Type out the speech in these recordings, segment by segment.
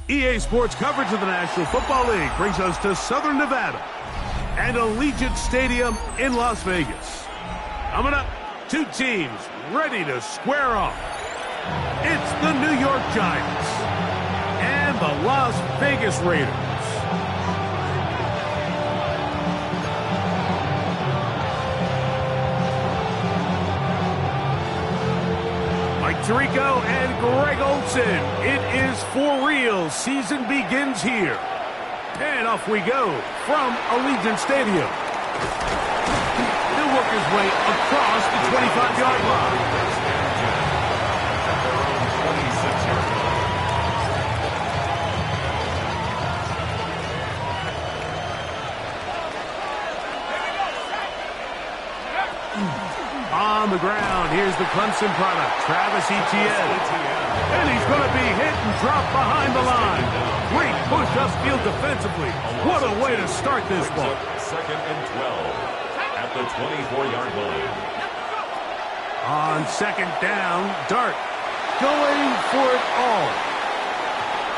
EA Sports coverage of the National Football League brings us to Southern Nevada and Allegiant Stadium in Las Vegas. Coming up, two teams ready to square off. It's the New York Giants and the Las Vegas Raiders. Mike Tirico and Greg Olsen. It is for real. Season begins here. And off we go from Allegiant Stadium. He'll work his way across the 25-yard line. On the ground, here's the Clemson product, Travis Etienne. And he's going to be hit and dropped behind the line. Great push upfield defensively. What a way to start this ball. Second and 12 at the 24-yard line. On second down, Dart going for it all.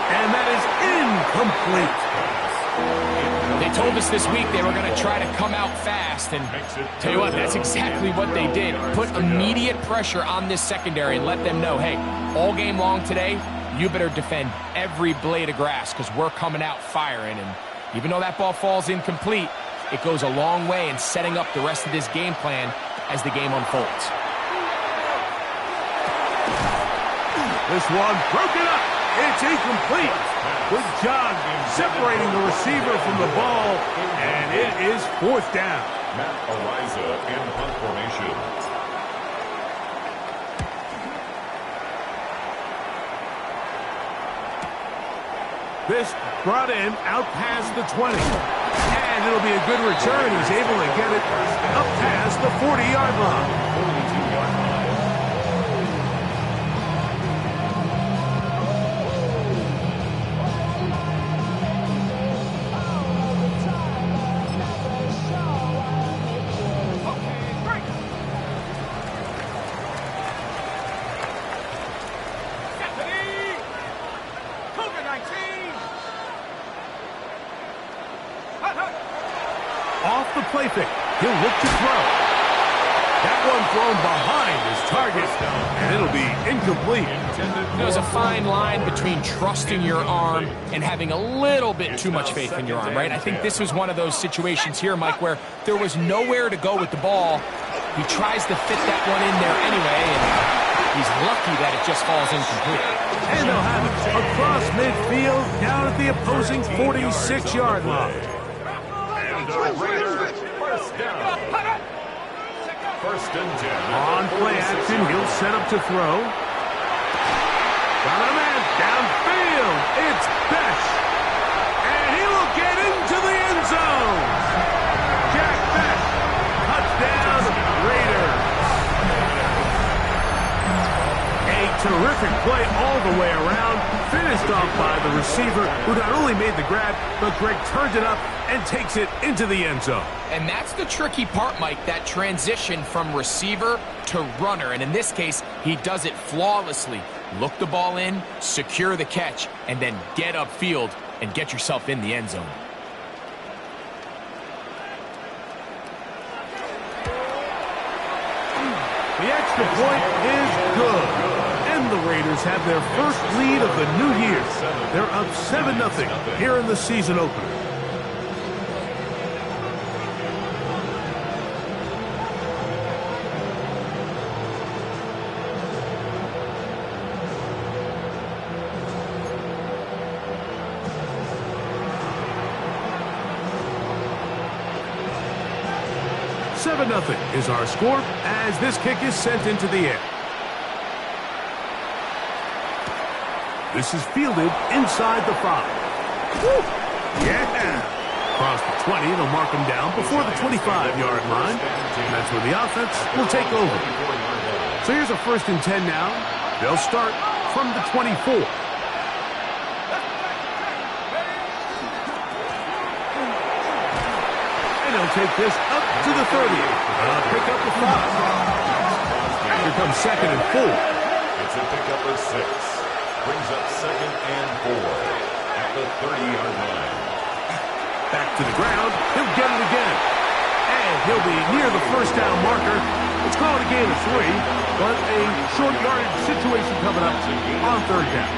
And that is incomplete. They told us this week they were going to try to come out fast, and tell you what, that's exactly what they did. Put immediate pressure on this secondary and let them know, hey, all game long today, you better defend every blade of grass because we're coming out firing. And even though that ball falls incomplete, it goes a long way in setting up the rest of this game plan as the game unfolds. This one broken up. It's incomplete. Good job separating the receiver from the ball, and it is fourth down. Matt Araiza in punt formation. This brought in out past the 20. And it'll be a good return. He's able to get it up past the 40-yard line. 42-yard line. Off the play fake, he'll look to throw. That one thrown behind his target, and it'll be incomplete. There's a fine line between trusting your arm and having a little bit too much faith in your arm, right? I think this was one of those situations here, Mike, where there was nowhere to go with the ball. He tries to fit that one in there anyway, and he's lucky that it just falls incomplete. And they'll have it across midfield, down at the opposing 46-yard line. First and 10. On play action, he'll set up to throw. Got a man downfield. It's Bech. And he will get into the end zone. Jack Bech. Touchdown, Raiders. A terrific play all the way around. Finished off by the receiver, who not only made the grab, but Greg turns it up and takes it into the end zone. And that's the tricky part, Mike, that transition from receiver to runner. And in this case, he does it flawlessly. Look the ball in, secure the catch, and then get upfield and get yourself in the end zone. The extra point is good. And the Raiders have their first lead of the new year. They're up 7-0 here in the season opener. Nothing is our score as this kick is sent into the air. This is fielded inside the 5. Woo! Yeah! Across the 20, they'll mark him down before the 25-yard line. And that's where the offense will take over. So here's a first and 10 now. They'll start from the 24. They'll take this up to the 30. Pick up the 5. Here comes second and 4. It's a pickup of 6. Brings up second and 4. at the 30-yard line. Back to the ground. He'll get it again. And he'll be near the first down marker. Let's call it a gain of 3, but a short yardage situation coming up on third down.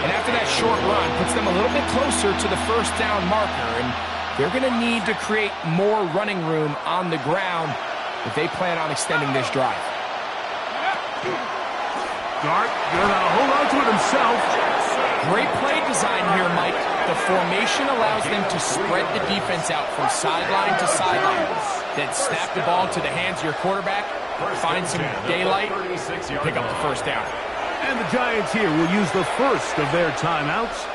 And after that short run, puts them a little bit closer to the first down marker, and they're going to need to create more running room on the ground if they plan on extending this drive. Dart gonna hold on to it himself. Great play design here, Mike. The formation allows them to spread the defense out from sideline to sideline. Then snap the ball into the hands of your quarterback, find some daylight, pick up the first down. And the Giants here will use the first of their timeouts.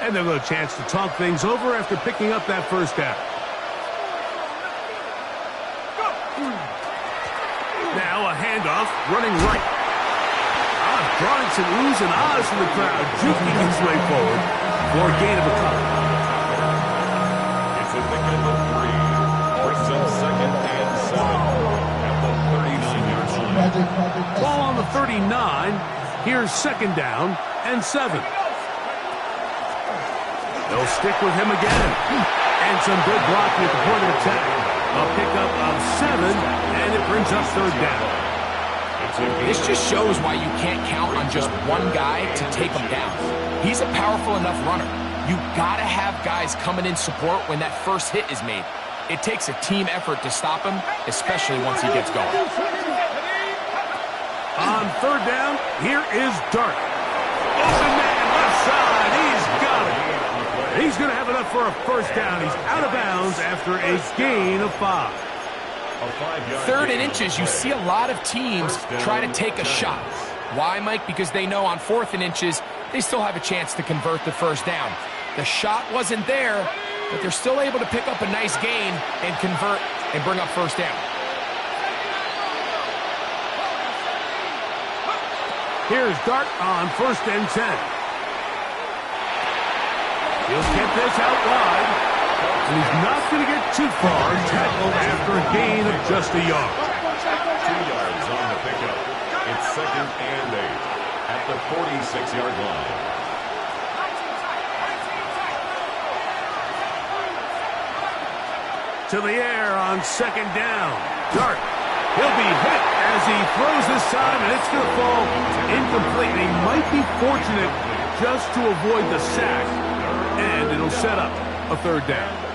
And they'll have a chance to talk things over after picking up that first down. Now a handoff, running right. Drawing some oohs and ahs from the crowd, juking his way forward for a gain of a couple. It's a pickup of 3. Brings them 2nd and 7 at the 39-yard line. Ball on the 39. Here's 2nd down and 7. They'll stick with him again. And some good blocking at the point of attack. A pickup of 7, and it brings us 3rd down. This just shows why you can't count on just one guy to take him down. He's a powerful enough runner. You gotta have guys coming in support when that first hit is made. It takes a team effort to stop him, especially once he gets going. On 3rd down, here is Dart. Open man, left side, he's got it. He's gonna have enough for a first down. He's out of bounds after a gain of 5. 3rd and inches, you see a lot of teams try to take a shot. Why, Mike? Because they know on 4th and inches, they still have a chance to convert the first down. The shot wasn't there, but they're still able to pick up a nice gain and convert and bring up first down. Here's Dart on 1st and 10. He'll get this out wide. And he's not going to get too far, tackled after a gain of just a yard. 2 yards on the pickup. It's 2nd and 8 at the 46-yard line. To the air on 2nd down. Dart. He'll be hit as he throws this time, and it's going to fall incomplete. And he might be fortunate just to avoid the sack, and it'll set up a 3rd down.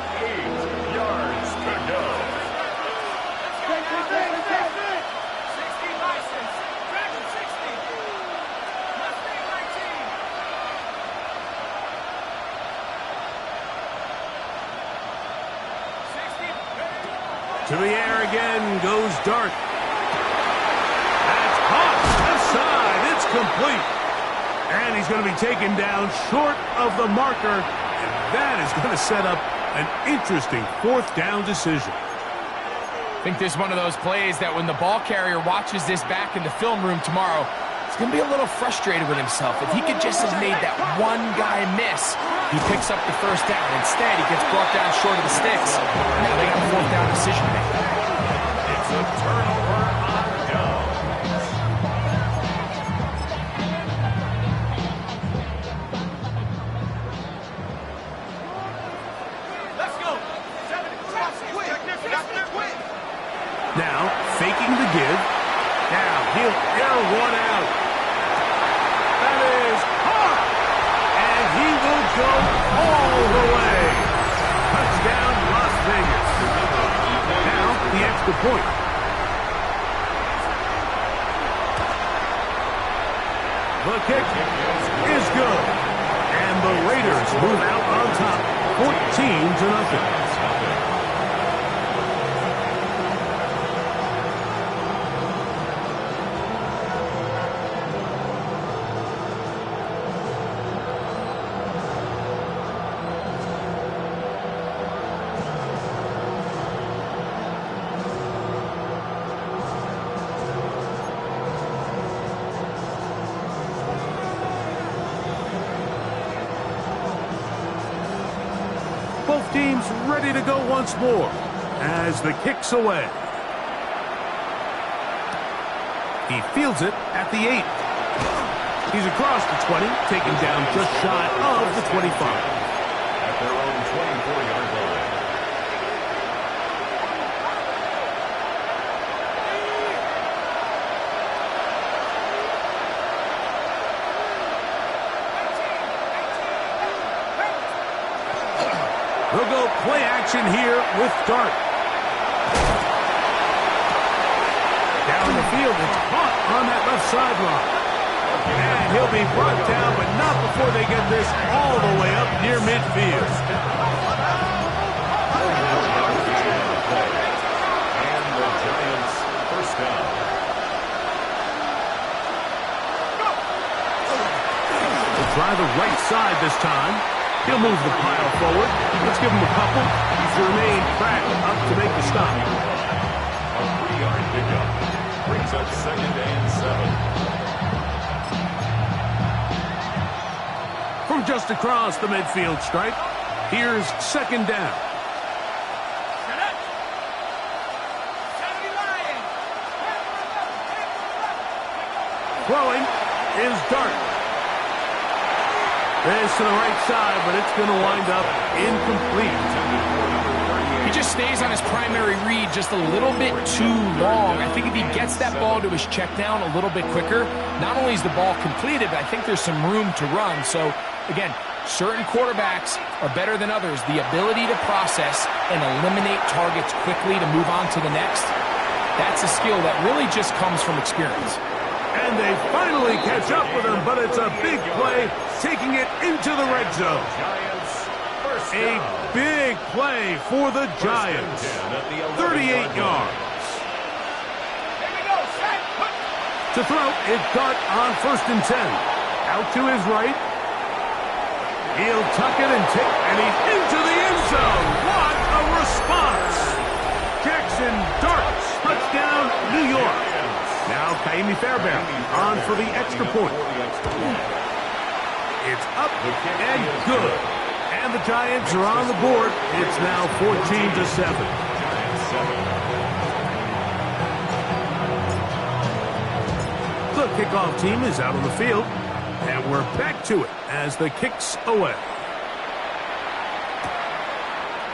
To the air again goes Dart. That's caught. Left side. It's complete. And he's going to be taken down short of the marker. And that is going to set up an interesting 4th down decision. I think this is one of those plays that when the ball carrier watches this back in the film room tomorrow, he's going to be a little frustrated with himself. If he could just have made that one guy miss, he picks up the first down. Instead, he gets brought down short of the sticks. Now they got a 4th down decision to make. It's a turnover on downs. Let's go. Now, faking the give. Now, he'll air one out. That is hard. And he will go all the way. Touchdown, Las Vegas. Now, the extra point. The kick is good. And the Raiders move out on top, 14-0. Both teams ready to go once more as the kick's away. He fields it at the 8. He's across the 20, taken down just shy of the 25. At their own 24-yard line. They'll go play action here with Dart. Down the field, it's caught on that left sideline. And he'll be brought down, but not before they get this all the way up near midfield. And the Giants first down. He'll try the right side this time. He'll move the pile forward. Let's give him a couple. He's to remain cracked up to make the stop. A 3-yard pickup brings up 2nd and 7. From just across the midfield stripe, here's 2nd down. Throwing is Dart. This to the right side, but it's going to wind up incomplete. He just stays on his primary read just a little bit too long. I think if he gets that ball to his check down a little bit quicker, not only is the ball completed, but I think there's some room to run. So, again, certain quarterbacks are better than others. The ability to process and eliminate targets quickly to move on to the next, that's a skill that really just comes from experience. And they finally catch up with him, but it's a big play, taking it into the red zone. A big play for the Giants. 38 yards. To throw, it's Dart on 1st and 10. Out to his right. He'll tuck it and he's into the end zone. What a response. Jackson Dart, touchdown, New York. Now Kaimi Fairbairn on for the extra point. It's up and good. And the Giants are on the board. It's now 14-7. The kickoff team is out on the field. And we're back to it as the kick's away.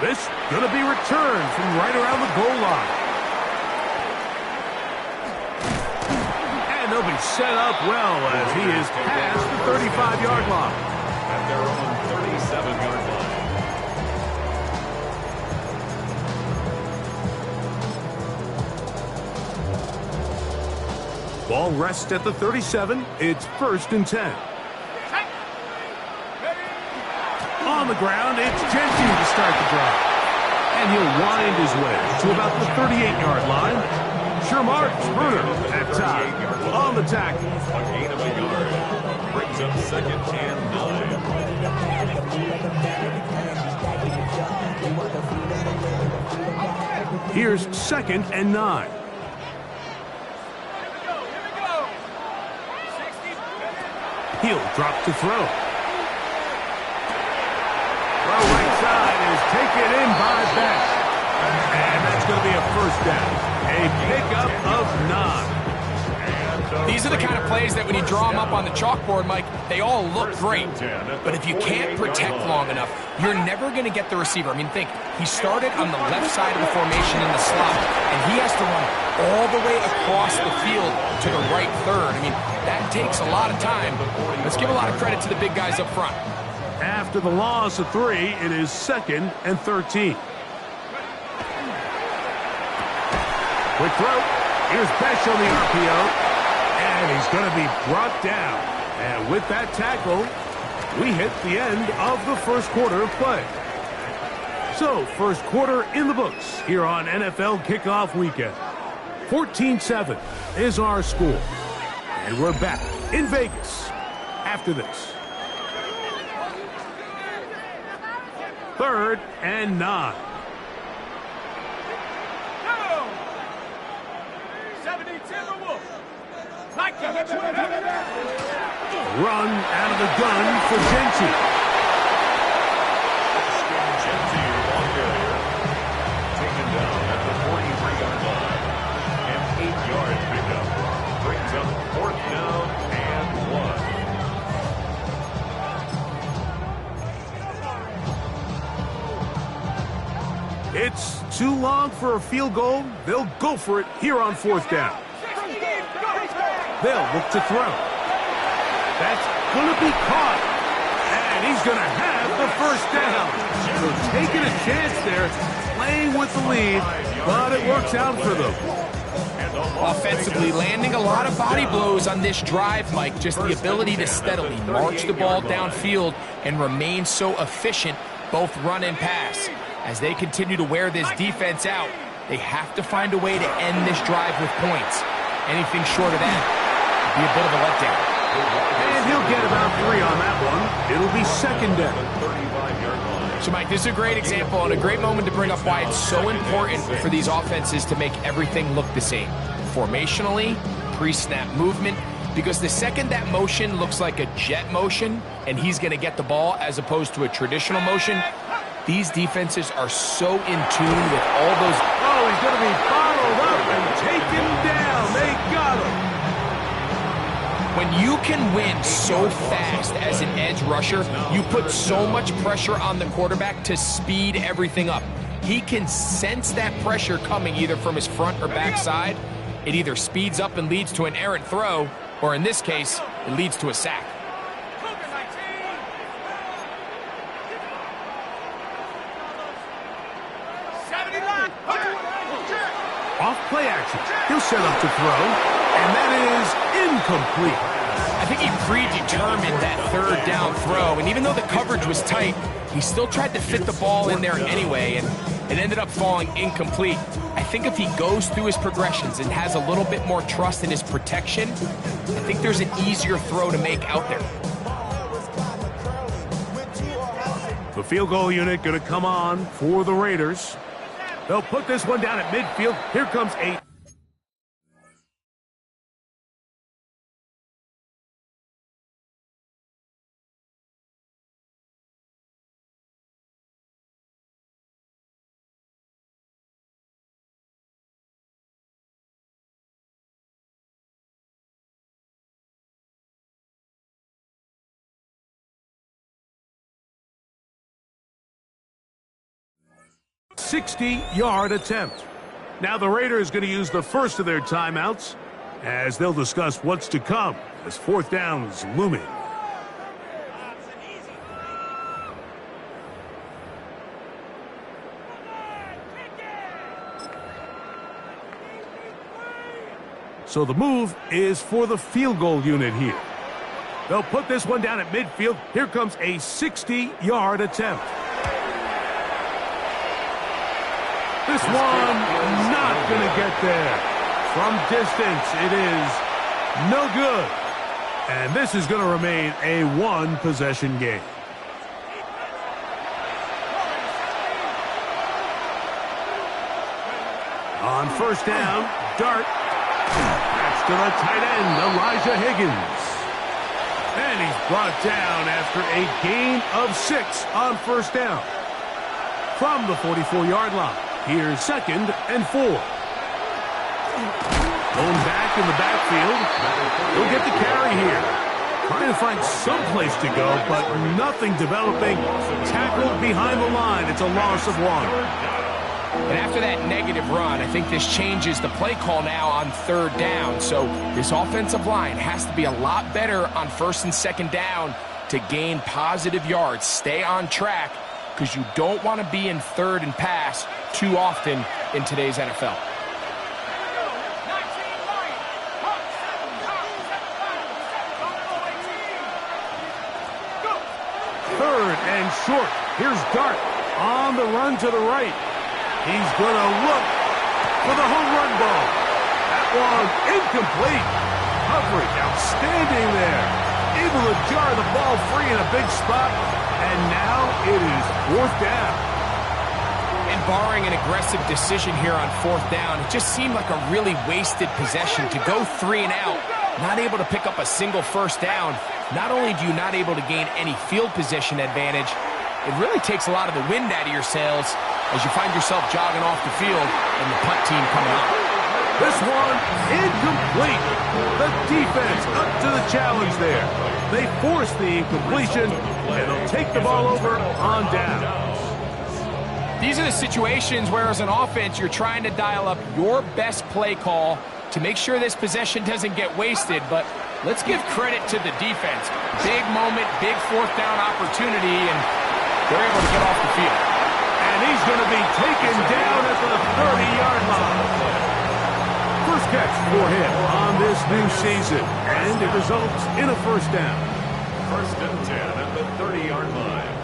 This going to be returned from right around the goal line. They'll be set up well as he is past the 35-yard line. At their own 37-yard line. Ball rests at the 37. It's 1st and 10. On the ground, it's Genty to start the drive. And he'll wind his way to about the 38-yard line. Shermark Turner at time on the tackle. A gain of a yard brings up 2nd and 9. Here's 2nd and 9. He'll drop to throw. Throw right side is taken in by Beck. And that's going to be a 1st down. A pickup of 9. These are the kind of plays that when you draw them up on the chalkboard, Mike, they all look great. But if you can't protect long enough, you're never going to get the receiver. I mean, think, he started on the left side of the formation in the slot, and he has to run all the way across the field to the right third. I mean, that takes a lot of time. Let's give a lot of credit to the big guys up front. After the loss of 3, it is 2nd and 13. Quick throw. Here's Besh on the RPO. And he's going to be brought down. And with that tackle, we hit the end of the 1st quarter of play. So, 1st quarter in the books here on NFL Kickoff Weekend. 14-7 is our score. And we're back in Vegas after this. 3rd and 9. Run out of the gun for Genty. Genty longer. Taken down at the 43-yard line. An 8-yard pickup brings up 4th down and 1. It's too long for a field goal. They'll go for it here on 4th down. They'll look to throw. That's going to be caught. And he's going to have the first down. So taking a chance there, playing with the lead, but it works out for them. Offensively, landing a lot of body blows on this drive, Mike. Just the ability to steadily march the ball downfield and remain so efficient, both run and pass. As they continue to wear this defense out, they have to find a way to end this drive with points. Anything short of that would be a bit of a letdown. And he'll get about 3 on that one. It'll be 2nd down. So, Mike, this is a great example and a great moment to bring up why it's so important for these offenses to make everything look the same. Formationally, pre-snap movement, because the second that motion looks like a jet motion and he's going to get the ball as opposed to a traditional motion, these defenses are so in tune with all those. Oh, he's going to be bottled up and taken down. They got him. When you can win so fast as an edge rusher, you put so much pressure on the quarterback to speed everything up. He can sense that pressure coming either from his front or back side. It either speeds up and leads to an errant throw, or in this case, it leads to a sack. Off play action. He'll set up to throw, and that is incomplete. I think he predetermined that 3rd down throw, and even though the coverage was tight, he still tried to fit the ball in there anyway, and it ended up falling incomplete. I think if he goes through his progressions and has a little bit more trust in his protection, I think there's an easier throw to make out there. The field goal unit going to come on for the Raiders. They'll put this one down at midfield. Here comes 8. ...60-yard attempt. Now the Raiders going to use the first of their timeouts as they'll discuss what's to come as 4th down is looming. So the move is for the field goal unit here. They'll put this one down at midfield. Here comes a 60-yard attempt. This one not going to get there. From distance, it is no good. And this is going to remain a 1-possession game. On 1st down, Dart. That's to the tight end, Elijah Higgins. And he's brought down after a gain of 6 on 1st down. From the 44-yard line. Here's 2nd and 4. Going back in the backfield. He'll get the carry here. Trying to find some place to go, but nothing developing. Tackled behind the line. It's a loss of 1. And after that negative run, I think this changes the play call now on 3rd down. So this offensive line has to be a lot better on 1st and 2nd down to gain positive yards. Stay on track, because you don't want to be in 3rd and pass too often in today's NFL. 3rd and short. Here's Dart on the run to the right. He's going to look for the home run ball. That one incomplete. Coverage outstanding there. Able to jar the ball free in a big spot. And now it is 4th down. And barring an aggressive decision here on 4th down, it just seemed like a really wasted possession to go 3 and out, not able to pick up a single 1st down. Not only do you not able to gain any field position advantage, it really takes a lot of the wind out of your sails as you find yourself jogging off the field and the punt team coming up. This one incomplete. The defense up to the challenge there. They force the incompletion, and they'll take the ball over on down. These are the situations where, as an offense, you're trying to dial up your best play call to make sure this possession doesn't get wasted. But let's give credit to the defense. Big moment, big fourth down opportunity, and they're able to get off the field. And he's going to be taken down at the 30-yard line. First catch for him on this new season, and it results in a first down. First and 10 at the 30-yard line.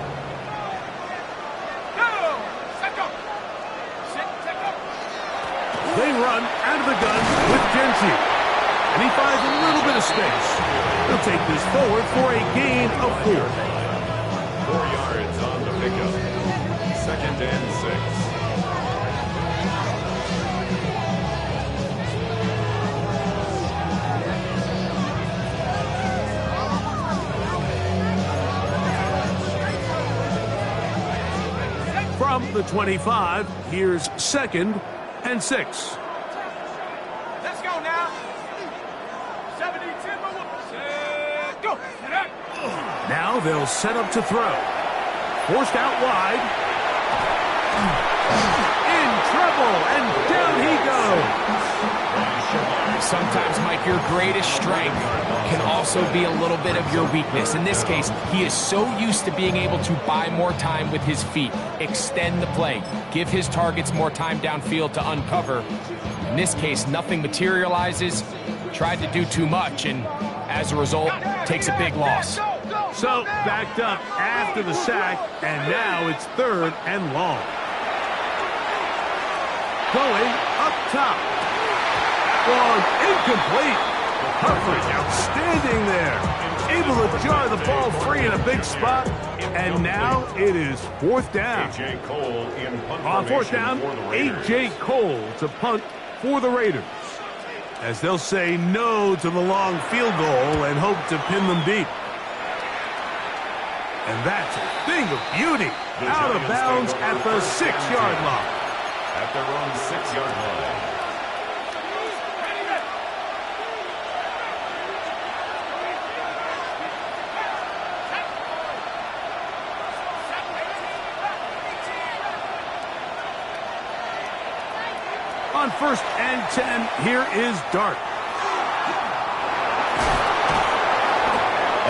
They run out of the gun with Genty, and he finds a little bit of space. He'll take this forward for a gain of 4. 4 yards on the pickup. Second and 6. From the 25, here's 2nd and 6. Let's go now. 72. Go. Now they'll set up to throw. Forced out wide. In trouble, and down he goes. Sometimes, Mike, your greatest strength can also be a little bit of your weakness. In this case, he is so used to being able to buy more time with his feet, extend the play, give his targets more time downfield to uncover. In this case, nothing materializes, tried to do too much, and as a result, takes a big loss. So, backed up after the sack, and now it's 3rd and long. Going up top. One incomplete. Coverage outstanding there. Able to jar the ball free in a big spot. And now it is 4th down. A.J. Cole in punt On 4th down, formation for the Raiders. A.J. Cole to punt for the Raiders, as they'll say no to the long field goal and hope to pin them deep. And that's a thing of beauty. Out of bounds at the 6-yard line. At their own 6-yard line. On 1st and 10, here is Dart.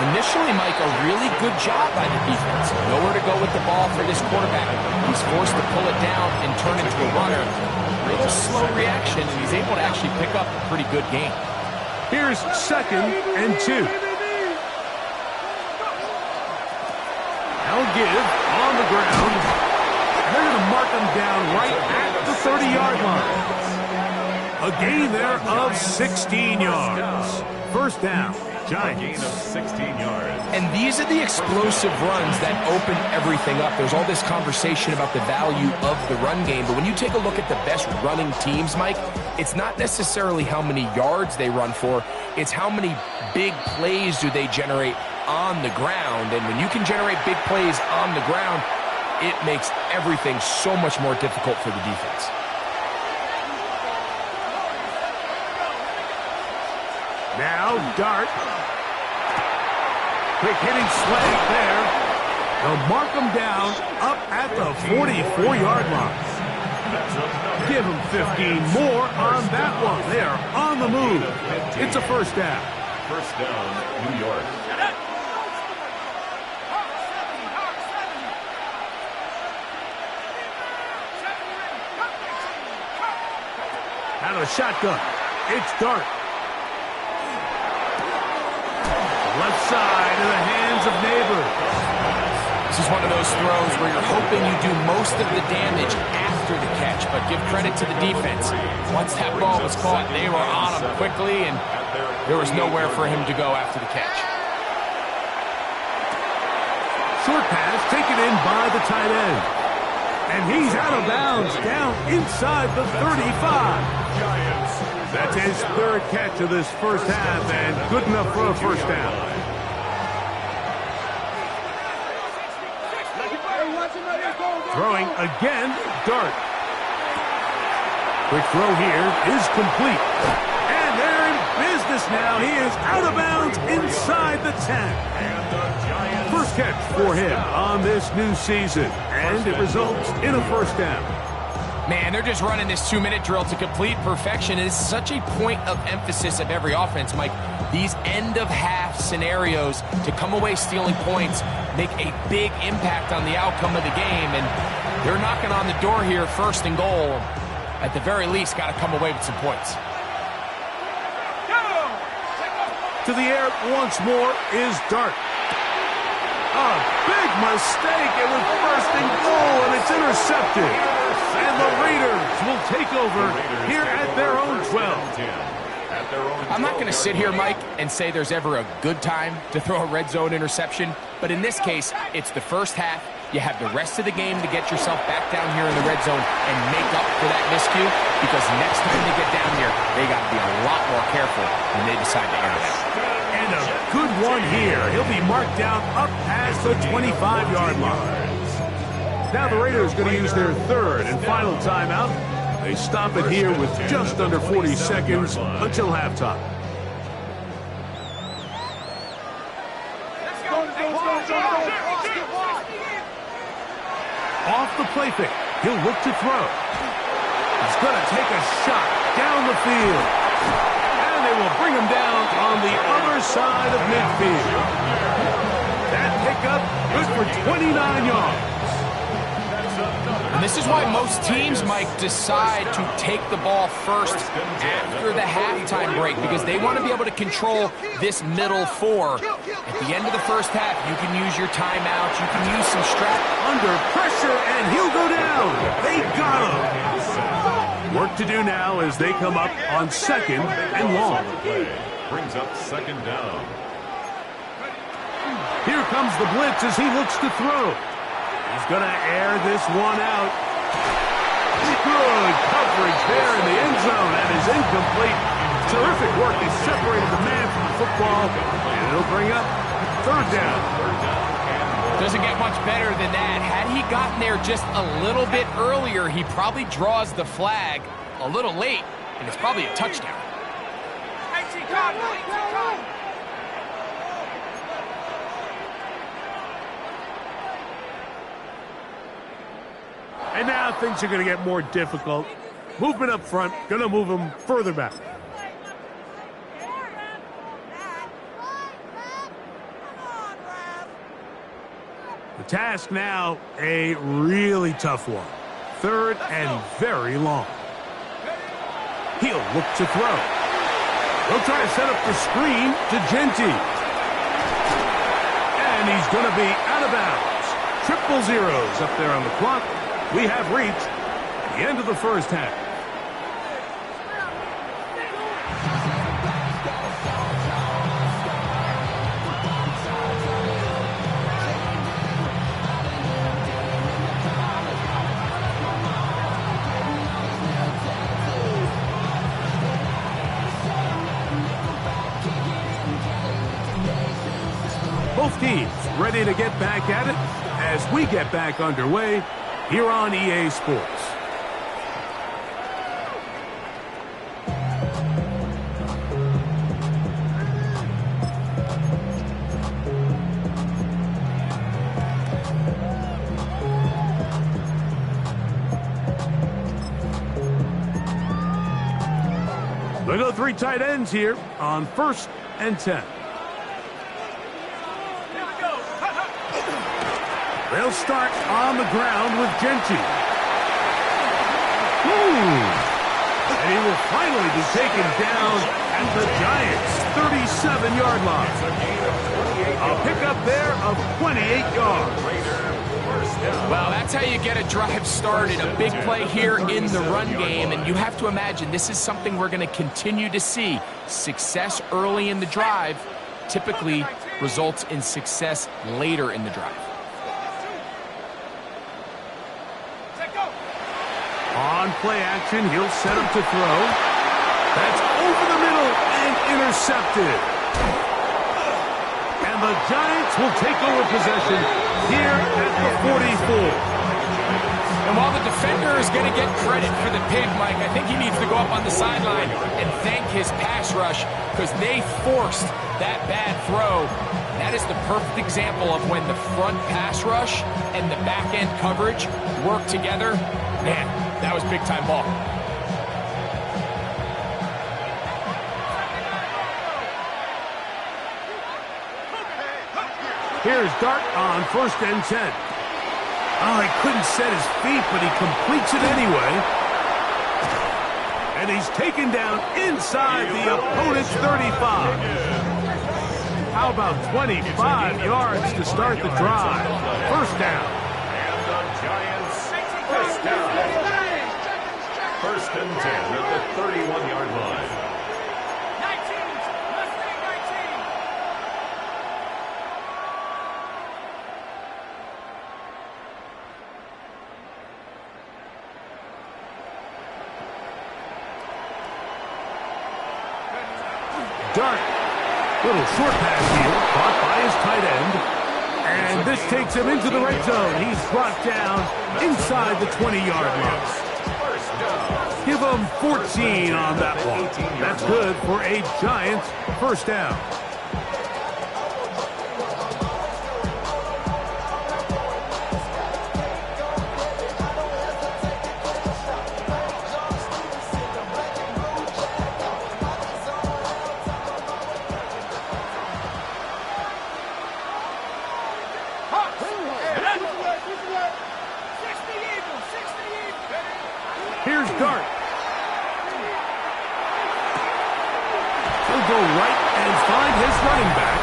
Initially, Mike, a really good job by the defense. Nowhere to go with the ball for this quarterback. He's forced to pull it down and turn into a runner. Real slow reaction, and he's able to actually pick up a pretty good game. Here's 2nd and 2. They'll give on the ground. They're going to mark him down right at the 30-yard line. A gain there of 16 yards. First down, Giants. A gain of 16 yards. And these are the explosive runs that open everything up. There's all this conversation about the value of the run game, but when you take a look at the best running teams, Mike, it's not necessarily how many yards they run for, it's how many big plays do they generate on the ground. And when you can generate big plays on the ground, it makes everything so much more difficult for the defense. Now Dart. Quick hitting swag there. They'll mark him down up at the 44-yard line. Give him 15 more on that one. They are on the move. It's a first down. First down, New York. Out of the shotgun, it's Dart. Left side in the hands of Neighbors. This is one of those throws where you're hoping you do most of the damage after the catch, but give credit to the defense. Once that ball was caught, they were on him quickly, and there was nowhere for him to go after the catch. Short pass taken in by the tight end. And he's out of bounds down inside the 35. That's his 3rd catch of this first half, and good enough for a first down. Throwing again, Dart. Quick throw here is complete. And they're in business now. He is out of bounds inside the 10. First catch for him on this new season, and it results in a first down. Man, they're just running this 2-minute drill to complete perfection. It is such a point of emphasis of every offense, Mike. These end-of-half scenarios to come away stealing points make a big impact on the outcome of the game, and they're knocking on the door here, first and goal. At the very least, got to come away with some points. To the air once more is Dart. A big mistake. It was first and goal, and it's intercepted. And the Raiders will take over here at their own 12. I'm not going to sit here, Mike, and say there's ever a good time to throw a red zone interception, but in this case, it's the first half. You have the rest of the game to get yourself back down here in the red zone and make up for that miscue, because next time they get down here, they got to be a lot more careful when they decide to air it out. And a good one here. He'll be marked down up past the 25-yard line. Now the Raiders going to use their third and final timeout. They stop it here with just under 40 seconds until halftime. Off the play fake, he'll look to throw. He's going to take a shot down the field. And they will bring him down on the other side of midfield. That pickup good for 29 yards. And this is why most teams, Mike, decide to take the ball first after the halftime break, because they want to be able to control this middle four. At the end of the first half, you can use your timeout, you can use some strap. Under pressure, and he'll go down. They got him. Work to do now as they come up on second and long. Brings up second down. Here comes the blitz as he looks to throw. He's going to air this one out. Good coverage there in the end zone, and is incomplete. Terrific work. He separated the man from the football, and it'll bring up third down. Doesn't get much better than that. Had he gotten there just a little bit earlier, he probably draws the flag a little late, and it's probably a touchdown. And now things are going to get more difficult. Movement up front, going to move them further back. The task now, a really tough one. Third and very long. He'll look to throw. He'll try to set up the screen to Genty. And he's going to be out of bounds. Triple zeros up there on the clock. We have reached the end of the first half. Both teams ready to get back at it as we get back underway here on EA Sports. They go three tight ends here on 1st and 10. They'll start on the ground with Genty. And he will finally be taken down at the Giants' 37-yard line. A pickup there of 28 yards. Well, that's how you get a drive started. A big play here in the run game, and you have to imagine this is something we're going to continue to see. Success early in the drive typically results in success later in the drive. On play action, he'll set him to throw. That's over the middle and intercepted. And the Giants will take over possession here at the 44. And while the defender is going to get credit for the pick, Mike, I think he needs to go up on the sideline and thank his pass rush, because they forced that bad throw That is the perfect example of when the front pass rush and the back end coverage work together. Man, that was big-time ball. Here's Dart on 1st and 10. Oh, he couldn't set his feet, but he completes it anyway. And he's taken down inside the opponent's 35. How about 25 yards to start the drive? 1st down. And the Giants, 1st down. 1st and 10 at the 31-yard line. Dart. Little short pass here, caught by his tight end. And this takes him into the red zone. He's brought down inside the 20-yard line. Give him 14 on that one. That's good for a Giants 1st down. Here's Dart. He'll go right and find his running back.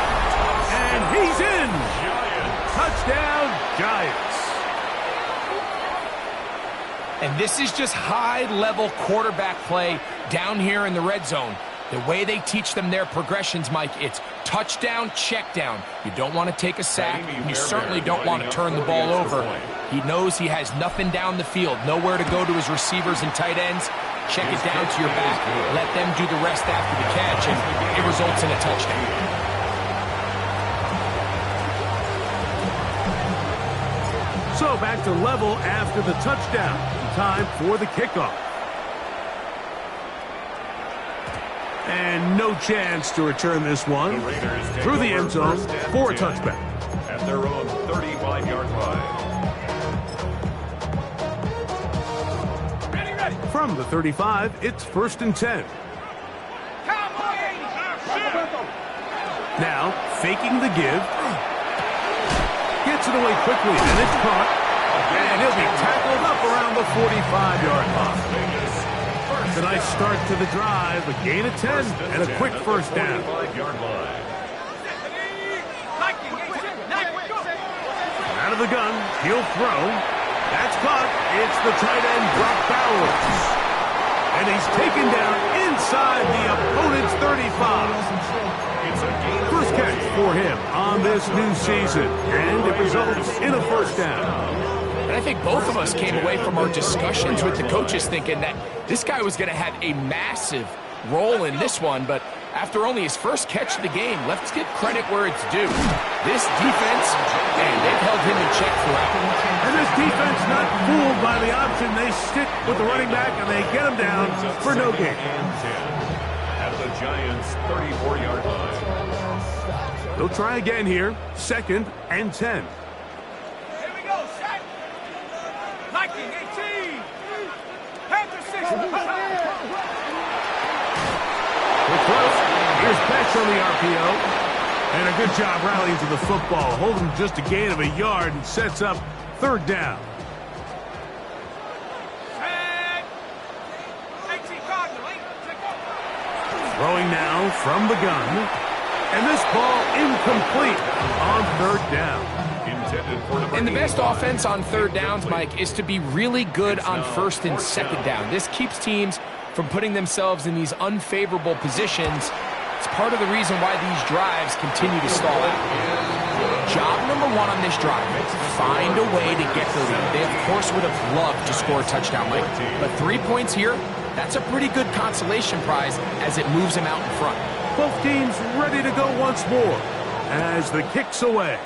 And he's in. Touchdown, Giants. And this is just high-level quarterback play down here in the red zone. The way they teach them their progressions, Mike, it's touchdown, check down. You don't want to take a sack, and you certainly don't want to turn the ball over. He knows he has nothing down the field, nowhere to go to his receivers and tight ends. Check it down to your back. Let them do the rest after the catch, and it results in a touchdown. So back to level after the touchdown. Time for the kickoff. And no chance to return this one through the end zone for a touchback. At their own 35-yard line. From the 35, it's 1st and 10. Now, faking the give. Gets it away quickly, and it's caught. And he'll be tackled up around the 45-yard line. A nice start to the drive, a gain of 10, and a quick 1st down. Out of the gun, he'll throw. That's caught. It's the tight end, Brock Bowers. And he's taken down inside the opponent's 35. First catch for him on this new season, and it results in a 1st down. And I think both of us came away from our discussions with the coaches thinking that this guy was going to have a massive role in this one, but after only his first catch of the game, let's give credit where it's due. This defense, and they've held him in check throughout. And this defense not fooled by the option. They stick with the running back, and they get him down for no gain. At the Giants' 34-yard line. They'll try again here. 2nd and 10. Here's Besh on the RPO. And a good job rallying to the football. Holding just a gain of a yard and sets up 3rd down. Throwing now from the gun. And this ball incomplete on 3rd down. And the best offense on 3rd downs, Mike, is to be really good on 1st and 2nd down. This keeps teams from putting themselves in these unfavorable positions. It's part of the reason why these drives continue to stall out. Job number 1 on this drive, find a way to get the lead. They, of course, would have loved to score a touchdown, Mike. But 3 points here, that's a pretty good consolation prize as it moves them out in front. Both teams ready to go once more as the kick's away.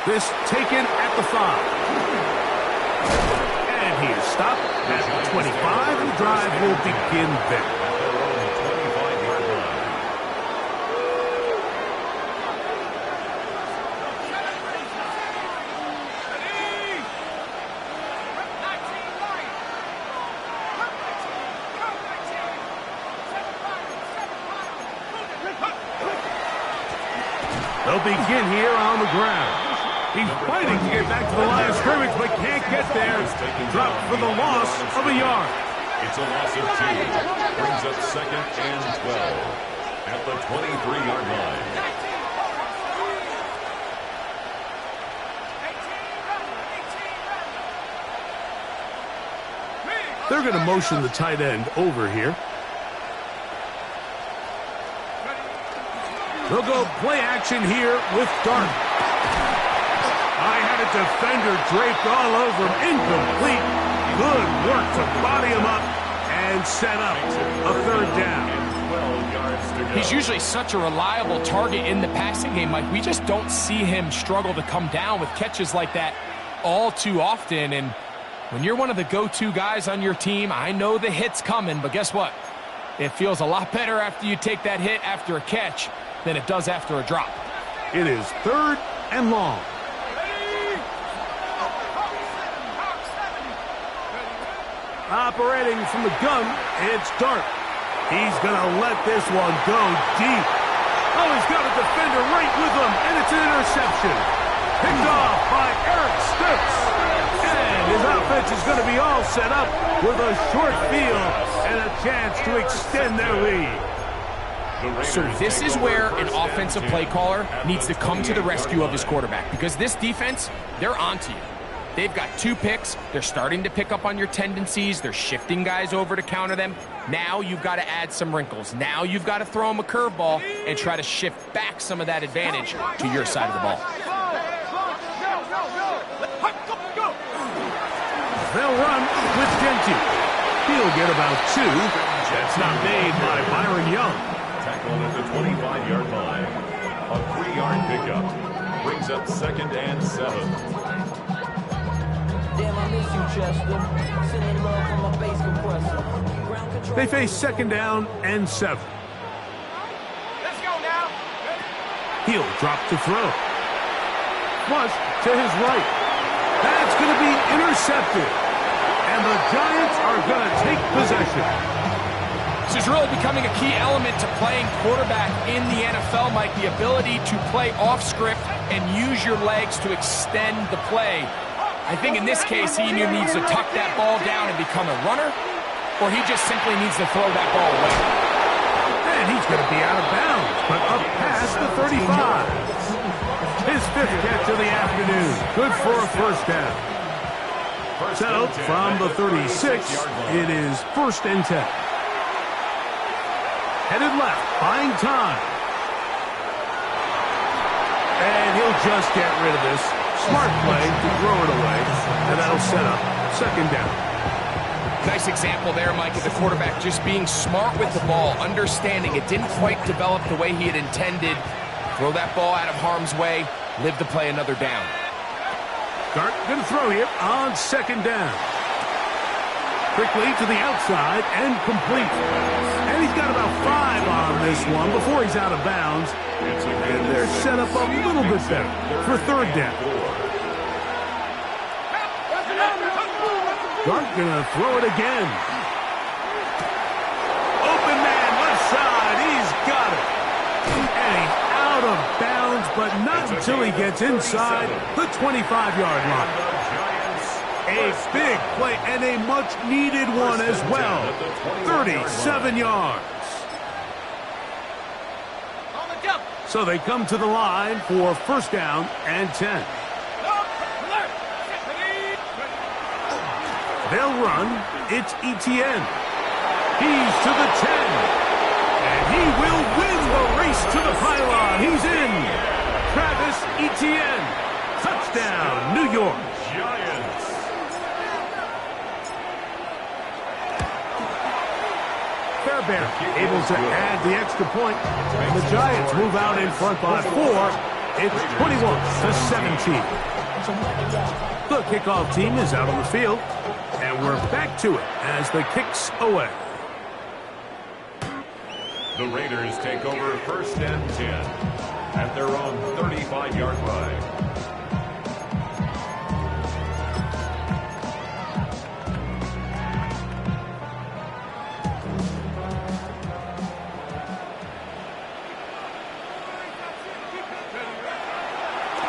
This taken at the 5. And he is stopped at the 25, and the drive will begin there. They'll begin here on the ground. He's fighting to get back to the line of scrimmage, but can't get there. Dropped for the loss of a yard. It's a loss of 2. Brings up 2nd and 12 at the 23-yard line. They're going to motion the tight end over here. They'll go play action here with Dart. I had a defender draped all over him. Incomplete. Good work to body him up and set up a 3rd down. He's usually such a reliable target in the passing game, Mike. We just don't see him struggle to come down with catches like that all too often. And when you're one of the go-to guys on your team, I know the hit's coming, but guess what? It feels a lot better after you take that hit after a catch than it does after a drop. It is 3rd and long. Operating from the gun, it's Dart. He's going to let this one go deep. Oh, he's got a defender right with him, and it's an interception. Picked off by Eric Stokes. And his offense is going to be all set up with a short field and a chance to extend their lead. So this is where an offensive play caller needs to come to the rescue of his quarterback, because this defense, they're onto you. They've got 2 picks. They're starting to pick up on your tendencies. They're shifting guys over to counter them. Now you've got to add some wrinkles. Now you've got to throw them a curveball and try to shift back some of that advantage to your side of the ball. They'll run with Genty. He'll get about 2. That's not made by Byron Young. Tackled at the 25-yard line. A 3-yard pickup. Brings up 2nd and 7. Damn, I miss you, Chester. Sending love from my bass compressor. They face 2nd down and 7. Let's go now. He'll drop to throw. Flush to his right. That's going to be intercepted. And the Giants are going to take possession. This is really becoming a key element to playing quarterback in the NFL, Mike. The ability to play off script and use your legs to extend the play. I think in this case, he either needs to tuck that ball down and become a runner, or he just simply needs to throw that ball away. And he's going to be out of bounds, but up past the 35. His 5th catch of the afternoon. Good for a 1st down. So, from the 36, it is 1st and 10. Headed left, buying time. And he'll just get rid of this. Smart play to throw it away, and that'll set up 2nd down. Nice example there, Mike, of the quarterback just being smart with the ball, understanding it didn't quite develop the way he had intended. Throw that ball out of harm's way, live to play another down. Dart going to throw here on 2nd down. Quickly to the outside and complete. And he's got about 5 on this one before he's out of bounds. And they're set up a little bit better for 3rd down. Dart gonna throw it again. Open man, left side, he's got it. And he's out of bounds, but not until he gets inside the 25-yard line. A big play and a much-needed one as well. 37 yards. So they come to the line for 1st down and 10. They'll run. It's Etienne. He's to the 10. And he will win the race to the pylon. He's in. Travis Etienne. Touchdown, New York. Giants. Fairbairn able to add the extra point. The Giants move out in front by 4. It's 21-17. The kickoff team is out on the field. And we're back to it as the kick's away. The Raiders take over 1st and 10 at their own 35-yard line.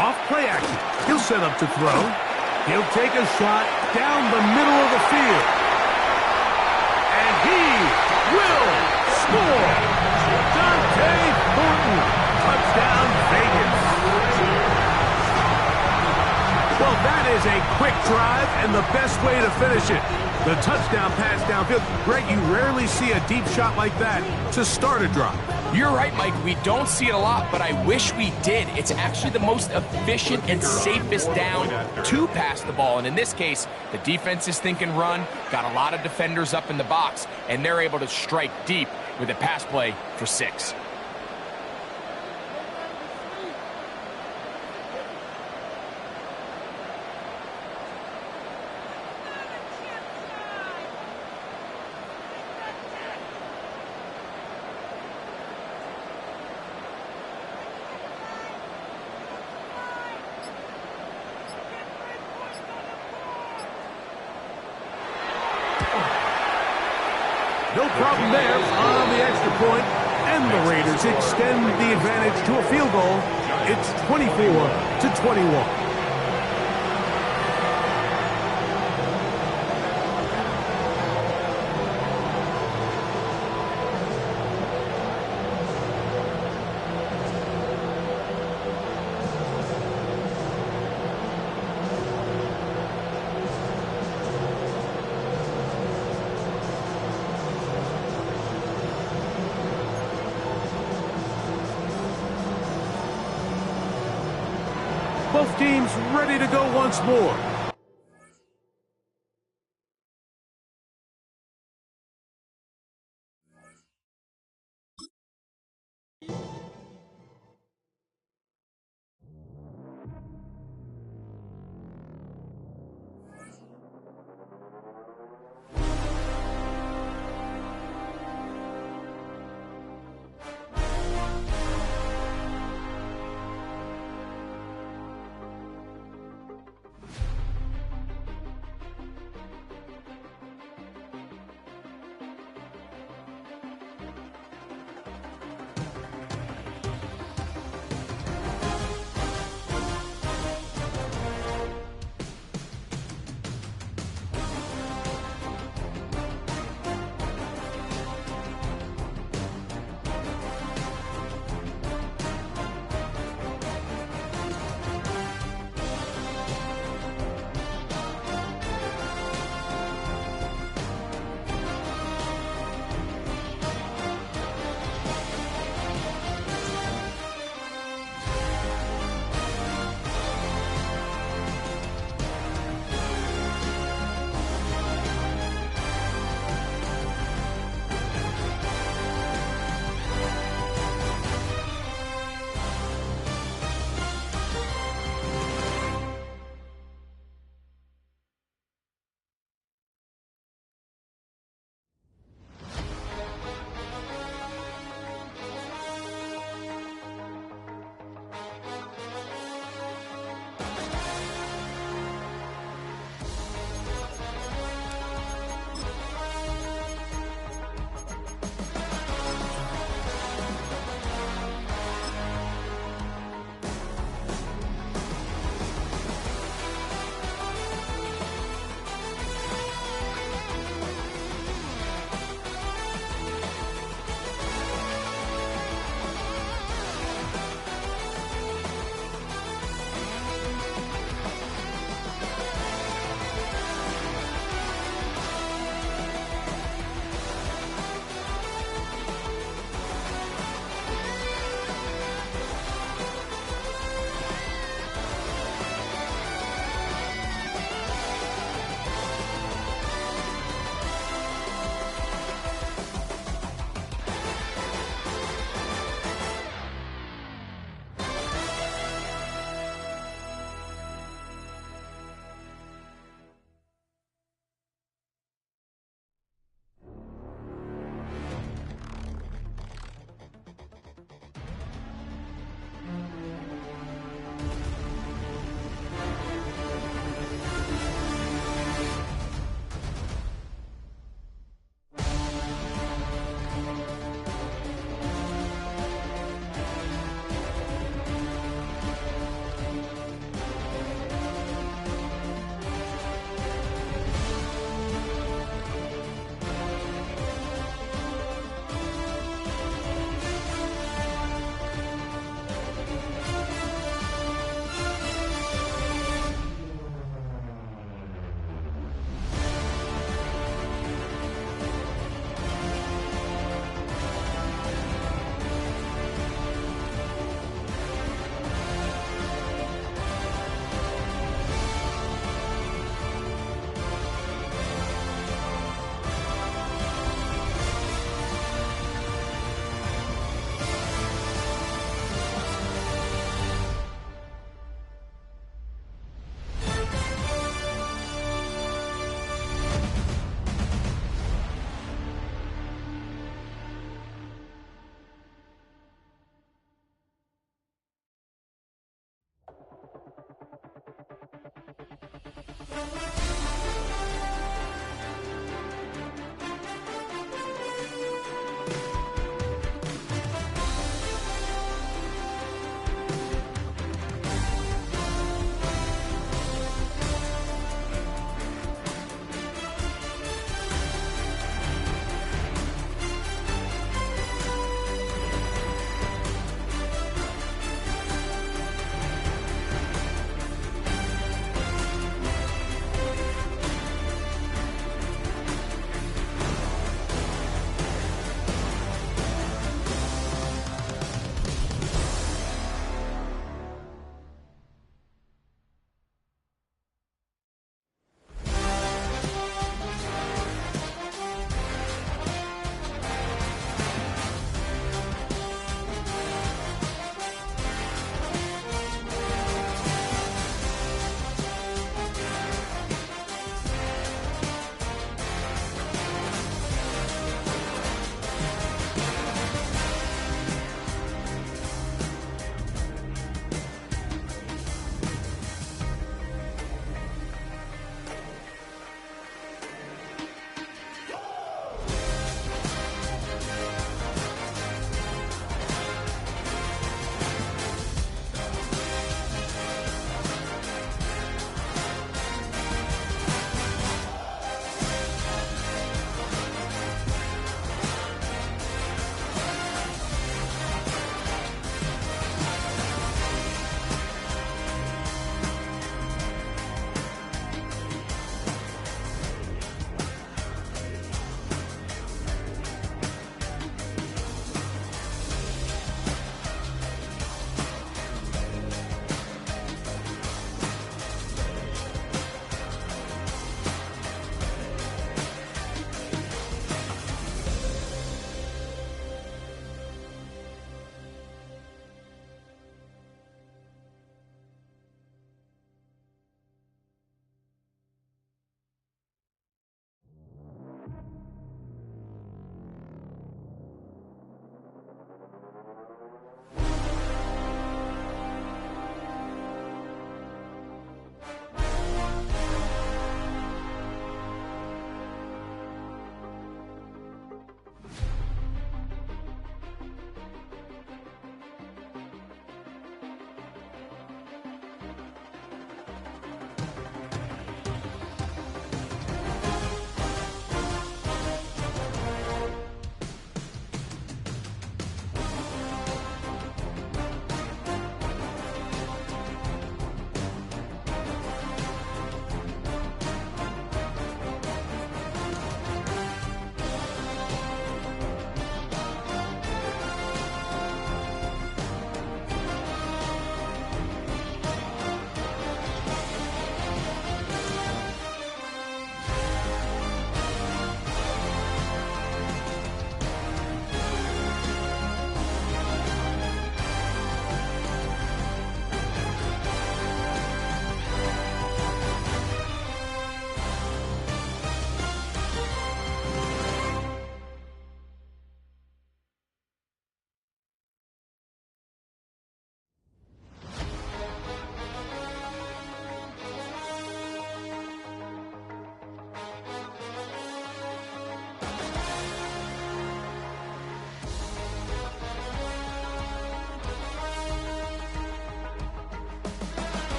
Off play action. He'll set up to throw. He'll take a shot down the middle of the field. And he will score. Dante Thornton. Touchdown, Vegas. Well, that is a quick drive and the best way to finish it. The touchdown pass downfield. Greg, you rarely see a deep shot like that to start a drive. You're right, Mike. We don't see it a lot, but I wish we did. It's actually the most efficient and safest down to pass the ball. And in this case, the defense is thinking run, got a lot of defenders up in the box, and they're able to strike deep with a pass play for 6. No problem there on the extra point, and the Raiders extend the advantage to a field goal. It's 24-21. Both teams ready to go once more.